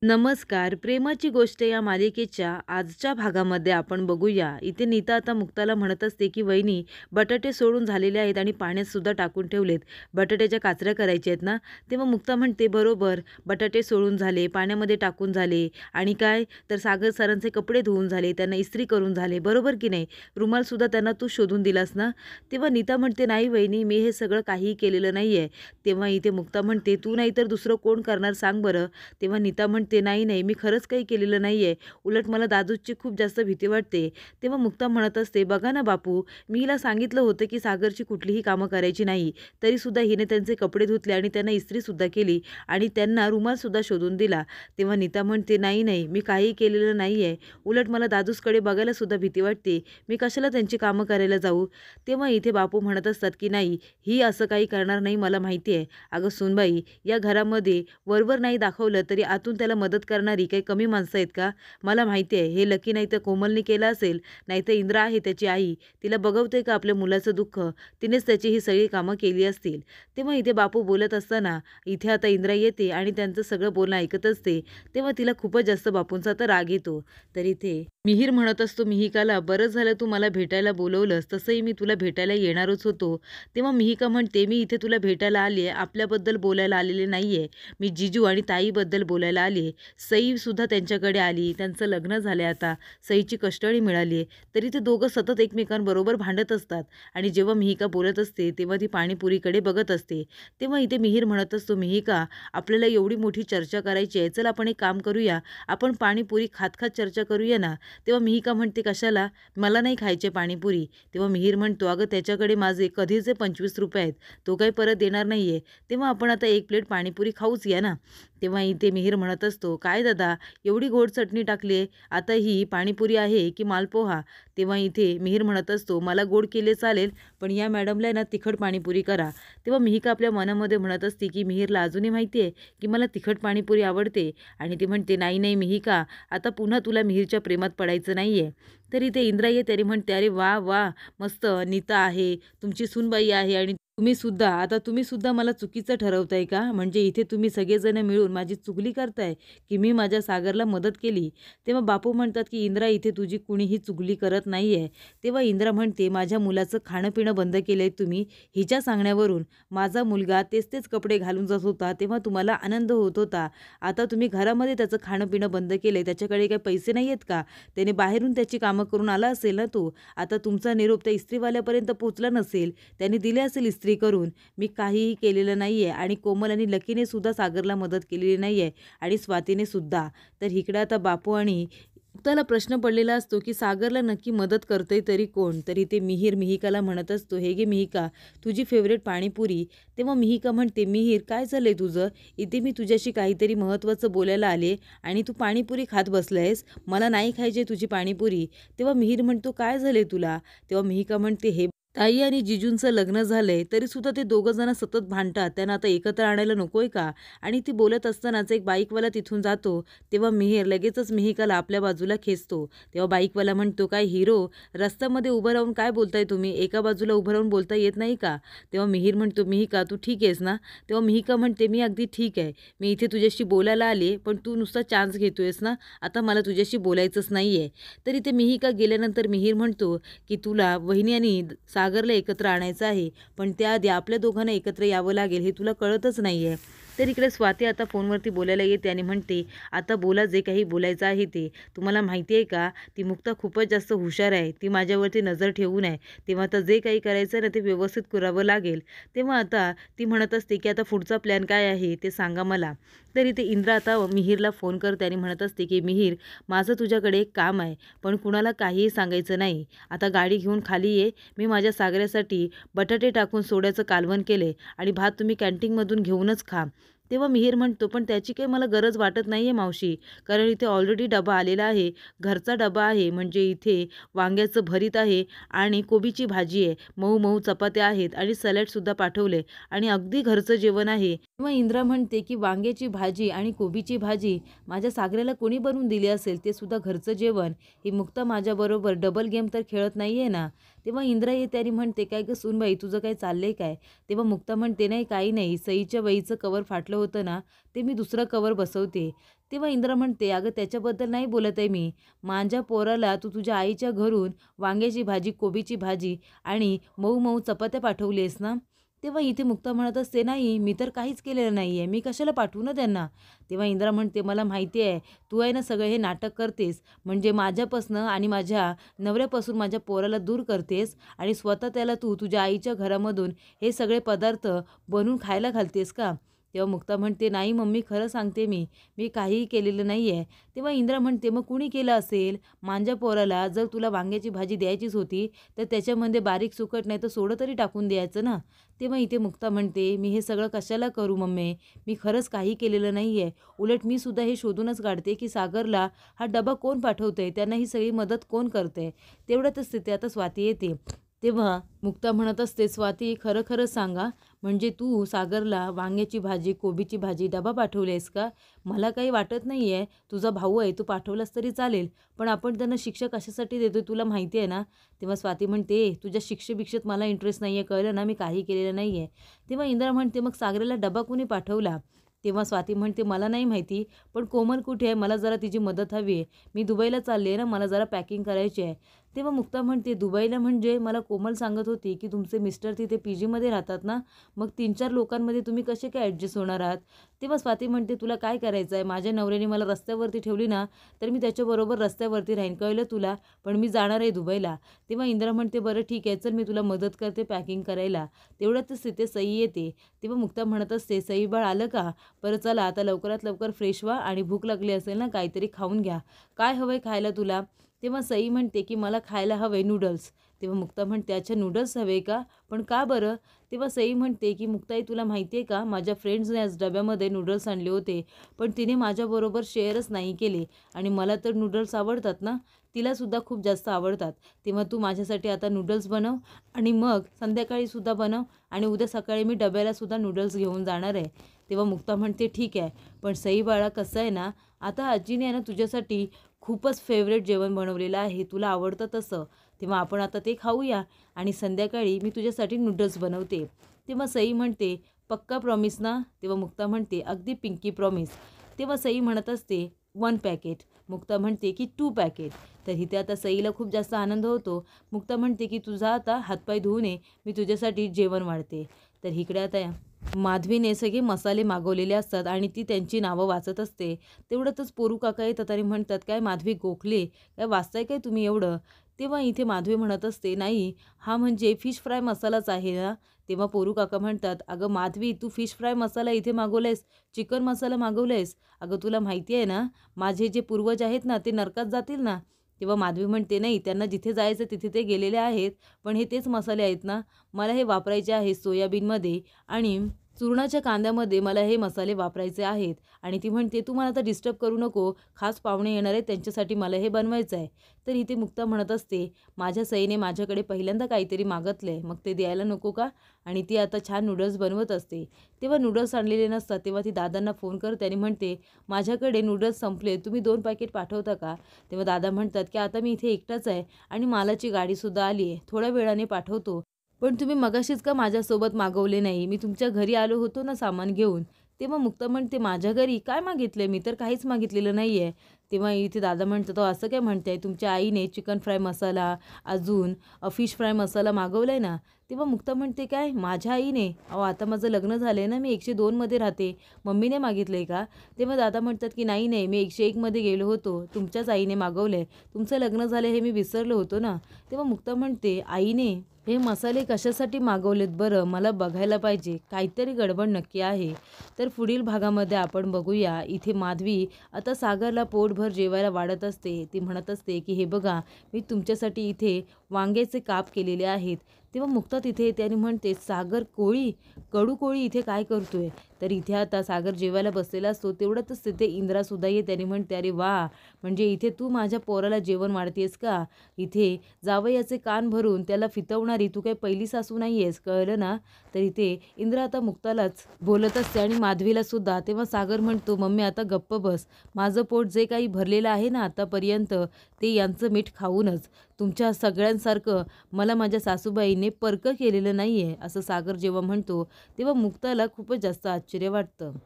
नमस्कार. प्रेमाची गोष्ट या मालिकेच्या आजच्या भागामध्ये आपण बघूया. इथे नीता आता मुक्ताला म्हणत असते, की "वहिनी, बटाटे सोडून झालेले आहेत आणि पाण्यात सुद्धा टाकून ठेवलेत. बटाट्याच्या काचऱ्या करायच्या आहेत ना?" तेव्हा मुक्ता म्हणते, "बरोबर. बटाटे सोडून झाले, पाण्यामध्ये टाकून झाले आणि काय तर सागर सरांचे कपडे धुवून झाले, त्यांना इस्त्री करून झाले. बरोबर की नाही? रुमालसुद्धा त्यांना तू शोधून दिलास ना?" तेव्हा नीता म्हणते, "नाही वहिनी, मी हे सगळं काहीही केलेलं नाही आहे." तेव्हा इथे मुक्ता म्हणते, "तू नाही तर दुसरं कोण करणार सांग बरं?" तेव्हा नीता म्हणते, "नाही, नाही, मी खरंच काही केलेलं नाही आहे. उलट मला दादूची खूप जास्त भीती वाटते." तेव्हा मुक्ता म्हणत असते, "बघा ना बापू, मी हिला सांगितलं होतं की सागरची कुठलीही कामं करायची नाही. तरीसुद्धा हिने त्यांचे कपडे धुतले आणि त्यांना इस्त्रीसुद्धा केली आणि त्यांना रुमालसुद्धा शोधून दिला." तेव्हा नीता म्हणते, "नाही, नाही, मी काहीही केलेलं नाही आहे. उलट मला दादूसकडे बघायलासुद्धा भीती वाटते. मी कशाला त्यांची कामं करायला जाऊ?" तेव्हा इथे बापू म्हणत असतात, की "नाही, ही असं काही करणार नाही, मला माहिती आहे. अगं सूनबाई, या घरामध्ये वरवर नाही दाखवलं तरी आतून त्याला मदत करणारी काही कमी माणसं आहेत का? मला माहिती आहे हे लकी नाही तर कोमलने केलं असेल, नाहीतर इंद्रा आहे त्याची आई. तिला बघवते का आपल्या मुलाचं दुःख? तिनेच त्याची ही सगळी कामं केली असतील." तेव्हा इथे बापू बोलत असताना इथे आता इंद्रा येते आणि त्यांचं सगळं बोलणं ऐकत असते. तेव्हा तिला खूपच जास्त बापूंचा तर राग येतो. तर इथे मिहीर म्हणत असतो मिहिकाला, "बरं झालं तू मला भेटायला बोलवलंस. तसंही मी तुला भेटायला येणारच होतो." तेव्हा मिहिका म्हणते, "मी इथे तुला भेटायला आली आहे, आपल्याबद्दल बोलायला आलेले नाही आहे. मी जिजू आणि ताईबद्दल बोलायला आली आहे." सईसुद्धा त्यांच्याकडे आली. त्यांचं लग्न झालं आता. सईची कष्टळी मिळाली आहे. तरी ते दोघं सतत एकमेकांबरोबर भांडत असतात आणि जेव्हा मिहिका बोलत असते, तेव्हा ती पाणीपुरीकडे बघत असते. तेव्हा इथे मिहीर म्हणत असतो, "मिहिका, आपल्याला एवढी मोठी चर्चा करायची आहे. चल आपण एक काम करूया. आपण पाणीपुरी खात-खात चर्चा करूया ना." तेव्हा मिहिका म्हणते, "कशाला? मला नाही खायची पाणीपुरी." तेव्हा मिहीर म्हणतो, "अगं त्याच्याकडे माझे कधीचे ₹25 आहेत. तो काही परत देणार नाहीये. तेव्हा आपण आता एक प्लेट पाणीपुरी खाऊच या ना." तेव्हा इथे मिहीर म्हणत असतो, "काय दादा, एवढी गोड चटणी टाकली आहे. आता ही पाणीपुरी आहे की मालपोहा?" तेव्हा इथे मिहीर म्हणत असतो, "मला गोड केले चालेल, पण या मॅडमला आहे ना तिखट पाणीपुरी करा." तेव्हा मिहिका आपल्या मनामध्ये म्हणत असते, की मिहीरला अजूनही माहिती आहे की मला तिखट पाणीपुरी आवडते आणि ती म्हणते, "नाही, नाही मिहिका, आता पुन्हा तुला मिहीरच्या प्रेमात पडायचं नाहीये." तर इथे इंद्रा येते आणि म्हणते, "अरे वाह! वाह! मस्त नीता आहे, तुमची सूनबाई आहे आणि तुम्ही सुद्धा मला चुकीचं ठरवताय का? म्हणजे इथे तुम्ही सगळेजण मिळून माझी चुगली करताय, की मी माझ्या सागरला मदत केली?" तेव्हा बापू म्हणतात, की "इंद्रा, इथे तुझी कुणीही चुगली करत नाहीये." तेव्हा इंद्रा म्हणते, "माझ्या मुलाचं खाणं-पिणं बंद केलंय तुम्ही. हिच्या सांगण्यावरून माझा मुलगा तेच-तेच कपडे घालून जात होता, तेव्हा तुम्हाला आनंद होत होता. आता तुम्ही घरामध्ये त्याचं खाणं-पिणं बंद केलंय. त्याच्याकडे काही पैसे नाहीयेत का? त्याने बाहेरून त्याची कामं करून आला असेल ना तो. आता तुमचा निरोप त्या इस्त्रीवाल्यापर्यंत पोहोचला नसेल. त्याने दिले असेल इस्त्री करून. मी काहीही केलेलं नाहीये आणि कोमल आणि लकीने सुद्धा सागरला मदत केलेली नाहीये आणि स्वातीने सुद्धा." तर इकडे आता बापू आणि मुक्ताला प्रश्न पडलेला असतो, की सागरला नक्की मदत करतंय तरी कोण? तरी ते मिहीर मिहिकाला म्हणत असतो, "हे घे मिहिका, तुझी फेवरेट पाणीपुरी." तेव्हा मिहिका म्हणते, "मिहीर, काय झालंय तुझं? इथे मी तुझ्याशी काहीतरी महत्त्वाचं बोलायला आले आणि तू पाणीपुरी खात बसलायस. मला नाही खायची तुझी पाणीपुरी." तेव्हा मिहीर म्हणतो, "काय झालंय तुला?" तेव्हा मिहिका म्हणते, "हे ताई आणि जिजूंचं लग्न झालंय, तरीसुद्धा ते दोघं जण सतत भांडतात. त्यांना आता एकत्र आणायला नकोय का?" आणि ती बोलत असतानाच एक बाईकवाला तिथून जातो. तेव्हा मिहीर लगेचच मिहिकाला आपल्या बाजूला खेचतो. तेव्हा बाईकवाला म्हणतो, "काय हिरो, रस्त्यामध्ये उभं राहून काय बोलताय तुम्ही? एका बाजूला उभं राहून बोलता येत नाही का?" तेव्हा मिहीर म्हणतो, "मिहिका, तू ठीक आहेस ना?" तेव्हा मिहिका म्हणते, "मी अगदी ठीक आहे. मी इथे तुझ्याशी बोलायला आले, पण तू नुसता चान्स घेतोयस ना. आता मला तुझ्याशी बोलायचंच नाहीये." तर इथे मिहिका गेल्यानंतर मिहीर म्हणतो, की "तुला वहिनी आणि सागरला एकत्र आणायचं आहे, पण त्याआधी आपल्या दोघांना एकत्र यावं लागेल, हे तुला कळतच नाहीये." तर इकडे स्वाती आता फोनवरती बोलायला येते आणि म्हणते, "आता बोला जे काही बोलायचं आहे ते. तुम्हाला माहिती आहे का, ती मुक्ता खूपच जास्त हुशार आहे. ती माझ्यावरती नजर ठेवून आहे. तेव्हा आता जे काही करायचं आहे ना, ते व्यवस्थित करावं लागेल." तेव्हा आता ती म्हणत असते, की "आता पुढचा प्लॅन काय आहे ते सांगा मला." तर इथे इंद्रा आता मिहीरला फोन करते आणि म्हणत असते, की "मिहीर, माझं तुझ्याकडे एक काम आहे, पण कुणाला काहीही सांगायचं नाही. आता गाडी घेऊन खाली ये. मी माझ्या सागऱ्यासाठी बटाटे टाकून सोड्याचं कालवण केले आणि भात तुम्ही कॅन्टीनमधून घेऊनच खा." तेव्हा मिहीर म्हणतो, "पण त्याची काही मला गरज वाटत नाही आहे मावशी, कारण इथे ऑलरेडी डबा आलेला आहे. घरचा डबा आहे. म्हणजे इथे वांग्याचं भरीत आहे आणि कोबीची भाजी आहे. मऊ-मऊ चपात्या आहेत आणि सॅलडसुद्धा पाठवले आणि अगदी घरचं जेवण आहे." तेव्हा इंद्रा म्हणते, की "वांग्याची भाजी आणि कोबीची भाजी माझ्या सागऱ्याला कोणी बनवून दिली असेल, ते सुद्धा घरचं जेवण. ही मुक्ता माझ्याबरोबर डबल गेम तर खेळत नाही आहे ना." तेव्हा इंद्रा येते आणि म्हणते, "काय गं सूनबाई, तुझं काय चाललंय काय?" तेव्हा मुक्ता म्हणते, "नाही, काही नाही. सईच्या वहीचं कव्हर फाटलं होतं ना, ते मी दुसरं कव्हर बसवते." तेव्हा इंद्रा म्हणते, "अगं त्याच्याबद्दल नाही बोलत आहे मी. माझ्या पोराला तू तुझ्या आईच्या घरून वांग्याची भाजी, कोबीची भाजी आणि मऊ-मऊ चपात्या पाठवलीस ना?" तेव्हा इथे मुक्ता म्हणत असते, "नाही, मी तर काहीच केलेलं नाही आहे. मी कशाला पाठवू ना त्यांना?" तेव्हा इंद्रा म्हणते, "मला माहिती आहे, तू आहे ना सगळं हे नाटक करतेस. म्हणजे माझ्यापासनं आणि माझ्या नवऱ्यापासून माझ्या पोराला दूर करतेस आणि स्वतः त्याला तू तुझ्या आईच्या घरामधून हे सगळे पदार्थ बनवून खायला घालतेस का?" तेव्हा मुक्ता म्हणते, "नाही मम्मी, खरं सांगते मी. मी काहीही केलेलं नाही आहे." तेव्हा इंद्रा म्हणते, "मग कुणी केलं असेल? माझ्या पोराला जर तुला वांग्याची भाजी द्यायचीच होती, तर त्याच्यामध्ये बारीक सुकट नाही तर सोडं तरी टाकून द्यायचं ना." तेव्हा इथे मुक्ता म्हणते, "मी हे सगळं कशाला करू मम्मी? मी खरंच काही केलेलं नाही आहे. उलट मी सुद्धा हे शोधूनच काढते, की सागरला हा डबा कोण पाठवतंय? त्यांना ही सगळी मदत कोण करतंय?" तेवढ्यातच तिथे आता स्वाती येते. तेव्हा मुक्ता म्हणत असते, "स्वाती, खरं खरं सांगा, म्हणजे तू सागरला वांग्याची भाजी, कोबीची भाजी डबा पाठवलेस का? मला काही वाटत नाही आहे. तुझा भाऊ आहे, तू पाठवलास तरी चालेल. पण आपण त्यांना शिक्षा कशासाठी देतोय तुला माहिती आहे ना?" तेव्हा स्वाती म्हणते, तुझ्या शिक्षेभिक्षेत मला इंटरेस्ट नाही आहे, कळलं ना? मी काही केलेलं नाही आहे." तेव्हा इंद्रा म्हणते, "मग सागरला डबा कुणी पाठवला?" तेव्हा स्वाती म्हणते, "मला नाही माहिती, पण कोमल कुठे आहे? मला जरा तिची मदत हवी आहे. मी दुबईला चालली आहे ना, मला जरा पॅकिंग करायची आहे." तेव्हा मुक्ता म्हणते, "दुबईला म्हणजे मला कोमल सांगत होती, की तुमचे मिस्टर तिथे पीजीमध्ये राहतात ना, मग 3-4 लोकांमध्ये तुम्ही कसे काय ॲडजस्ट होणार आहात?" तेव्हा स्वाती म्हणते, "तुला काय करायचं आहे? माझ्या नवऱ्याने मला रस्त्यावरती ठेवली ना, तर मी त्याच्याबरोबर रस्त्यावरती राहीन, कळलं तुला? पण मी जाणार आहे दुबईला." तेव्हा इंद्रा म्हणते, "बरं ठीक आहे, चल मी तुला मदत करते पॅकिंग करायला." तेवढ्यातच तिथे सई येते. तेव्हा मुक्ता म्हणत असते, "सई बाळ आलं का? बरं चला आता लवकरात लवकर फ्रेश व्हा आणि भूक लागली असेल ना, काहीतरी खाऊन घ्या. काय हवंय खायला तुला?" तेव्हा सई म्हणते, की "मला खायला हवंय नूडल्स." तेव्हा मुक्ता म्हणते, "अच्छा नूडल्स हवे का? पण का बरं?" तेव्हा सई म्हणते, की "मुक्ताई, तुला माहिती आहे का, माझ्या फ्रेंड्सने आज डब्यामध्ये नूडल्स आणले होते, पण तिने माझ्याबरोबर शेअरच नाही केले आणि मला तर नूडल्स आवडतात ना, तिलासुद्धा खूप जास्त आवडतात. तेव्हा तू माझ्यासाठी आता नूडल्स बनव आणि मग संध्याकाळीसुद्धा बनव आणि उद्या सकाळी मी डब्यालासुद्धा नूडल्स घेऊन जाणार आहे." तेव्हा मुक्ता म्हणते, "ठीक आहे, पण सई बाळा कसं आहे ना, आता आजीने आहे ना तुझ्यासाठी खूपच फेवरेट जेवण बनवलेलं आहे, तुला आवडतं तसं. तेव्हा आपण आता ते खाऊया आणि संध्याकाळी मी तुझ्यासाठी नूडल्स बनवते." तेव्हा सई म्हणते, "पक्का प्रॉमिस ना?" तेव्हा मुक्ता म्हणते, "अगदी पिंकी प्रॉमिस." तेव्हा सई म्हणत असते, "1 पॅकेट." मुक्ता म्हणते, की 2 पॅकेट. तर इथे आता सईला खूप जास्त आनंद होतो. मुक्ता म्हणते, की "तुझा आता हातपाय धुवून ये, मी तुझ्यासाठी जेवण वाढते." तर इकडे आता माधवीने सगळे मसाले मागवलेले असतात आणि ती त्यांची नावं वाचत असते. तेवढ्यातच पोरू काका येतात आणि म्हणतात, "काय माधवी गोखले, काय वाचताय काय तुम्ही एवढं?" तेव्हा इथे माधवी म्हणत असते, "नाही, हा म्हणजे फिश फ्राय मसालाच आहे ना?" तेव्हा पोरू काका म्हणतात, "अगं माधवी, तू फिश फ्राय मसाला इथे मागवलायस, चिकन मसाला मागवलायस? अगं तुला माहिती आहे ना, माझे जे पूर्वज आहेत ना, ते नरकात जातील ना?" तेव्हा माधवी म्हणते, "नाही, त्यांना जिथे जायचं तिथे ते गेलेले आहेत, पण हे तेच मसाले आहेत ना, मला हे वापरायचे आहेत सोयाबीनमध्ये आणि चुरणाच्या कांद्यामध्ये मला हे मसाले वापरायचे आहेत." आणि ती म्हणते, "तू मला आता डिस्टर्ब करू नको, खास पाहुणे येणार आहेत त्यांच्यासाठी मला हे बनवायचं आहे." तर इथे मुक्ता म्हणत असते, "माझ्या सईने माझ्याकडे पहिल्यांदा काहीतरी मागितलंय, मग ते द्यायला नको का?" आणि ती आता छान नूडल्स बनवत असते. तेव्हा नूडल्स आणलेले नसतात, तेव्हा ती दादांना फोन करते आणि म्हणते, "माझ्याकडे नूडल्स संपले, तुम्ही 2 पॅकेट पाठवता का?" तेव्हा दादा म्हणतात, की "आता मी इथे एकटाच आहे आणि मालाची गाडीसुद्धा आली आहे, थोड्या वेळाने पाठवतो. पण तुम्ही मगाशीच का माझ्यासोबत मागवले नाही? मी तुमच्या घरी आलो होतो ना सामान घेऊन." तेव्हा मुक्ता म्हणते, "माझ्या घरी काय मागितलंय? मी तर काहीच मागितलेलं नाही आहे." तेव्हा इथे दादा म्हणतात, "अहो असं काय म्हणताय? तुमच्या आईने चिकन फ्राय मसाला, अजून फिश फ्राय मसाला मागवलाय ना?" तेव्हा मुक्ता म्हणते, "काय माझ्या आईने? अहो आता माझं लग्न झालं आहे ना, मी 102 मध्ये राहते. मम्मीने मागितलं आहे का?" तेव्हा दादा म्हणतात, की "नाही, नाही, मी 101 मध्ये गेलो होतो. तुमच्याच आईने मागवलं तुमचं लग्न झालं हे मी विसरलो होतो ना." तेव्हा मुक्ता म्हणते, "आईने हे मसाले कशासाठी मागवलेत बरं? मला बघायला पाहिजे. काहीतरी गडबड नक्की आहे." तर पुढील भागामध्ये आपण बघूया. इथे माधवी आता सागरला पोटभर जेवायला वाढत असते. ती म्हणत असते, की "हे बघा, मी तुमच्यासाठी इथे वांग्याचे काप केलेले आहेत." तेव्हा मुक्ता तिथे येते आणि म्हणते, "सागर कोळी, कडू कोळी इथे काय करतोय?" तर इथे आता सागर जेवायला बसलेला असतो. तेवढ्यातच तिथे इंद्रासुद्धा येते आणि म्हणते, "अरे वाह! म्हणजे इथे तू माझ्या पोराला जेवण वाढतेस का? इथे जावयाचे कान भरून त्याला फितवणारी तू काही पहिली सासू नाही आहेस, कळलं ना?" तर इथे इंद्रा आता मुक्तालाच बोलत असते आणि माधवीला सुद्धा. तेव्हा सागर म्हणतो, "मम्मी आता गप्प बस. माझं पोट जे काही भरलेलं आहे ना आतापर्यंत, ते यांचं मीठ खाऊनच. तुमच्या सगळ्यांचं दुसऱ्यांसारखं मला माझ्या सासूबाईने परकं केलेलं नाही आहे, असं सागर जेव्हा म्हणतो, तेव्हा मुक्ताला खूपच जास्त आश्चर्य वाटतं.